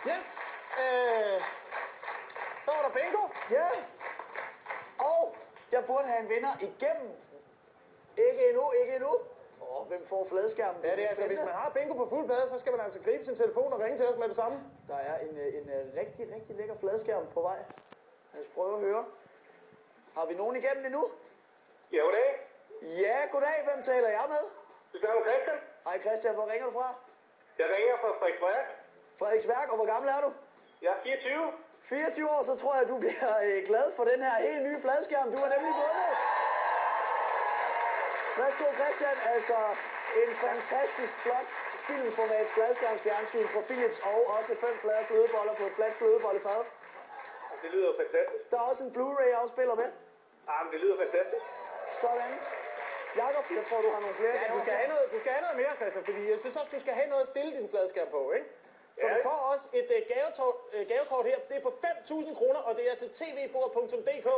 Yes. Så var der bingo. Ja. Og jeg burde have en vinder igennem. Ikke endnu. Hvem får fladskærmen? Ja, det er altså, hvis man har bingo på fuld plade, så skal man altså gribe sin telefon og ringe til os med det samme. Der er en rigtig lækker fladskærm på vej. Lad os prøve at høre. Har vi nogen igennem endnu? Ja, goddag. Ja, goddag. Hvem taler jeg med? Du snakker med Christian. Hej Christian, hvor ringer du fra? Jeg ringer fra Frederiksværk. Frederiksværk, og hvor gammel er du? Jeg er 24. 24 år, så tror jeg, du bliver glad for den her helt nye fladskærm. Du har nemlig vundet. Værsgo Christian, altså en fantastisk flot filmformats fladskærmsfjernsyn fra Philips og også 5 flade flødeboller på et fladt flødebollefad. Det lyder jo fantastisk. Der er også en Blu-ray-afspiller med. Men det lyder fantastisk. Sådan. Jakob, jeg tror, du har nogle flere. Ja, du skal have noget mere, Christian, fordi jeg synes også, du skal have noget at stille din fladskærm på, ikke? Så Ja. du får også et gavekort her. Det er på 5.000 kroner, og det er til tvbord.dk.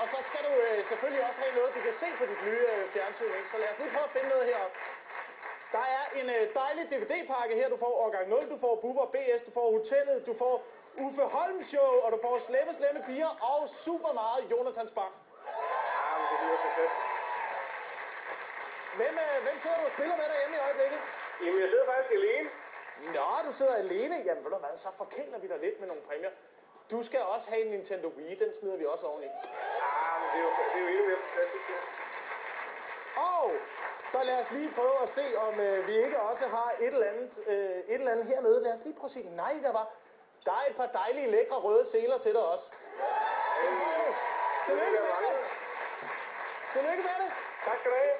Og så skal du selvfølgelig også have noget, du kan se på dit nye fjernsyn, ikke? Så lad os lige prøve at finde noget heroppe. Der er en dejlig DVD-pakke her. Du får Årgang 0, du får Bubber BS, du får Hotellet, du får Uffe Holm Show, og du får Slemme Piger og super meget Jonathan Spang. Men det lyder fantastisk. Hvem sidder du og spiller med derhjemme i øjeblikket? Jamen, jeg sidder faktisk alene. Nå, du sidder alene. Jamen, ved du hvad, så forkæler vi dig lidt med nogle præmier. Du skal også have en Nintendo Wii, den smider vi også oveni. Men det er jo endnu mere fantastisk. Og så lad os lige prøve at se, om vi ikke også har et eller andet hernede. Lad os lige prøve at se. Nej, der er et par dejlige, lækre røde seler til dig også. Tillykke med det. Tillykke med det. Tak skal du have.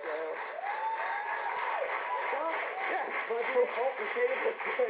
Så, ja, hvor er du måske ikke på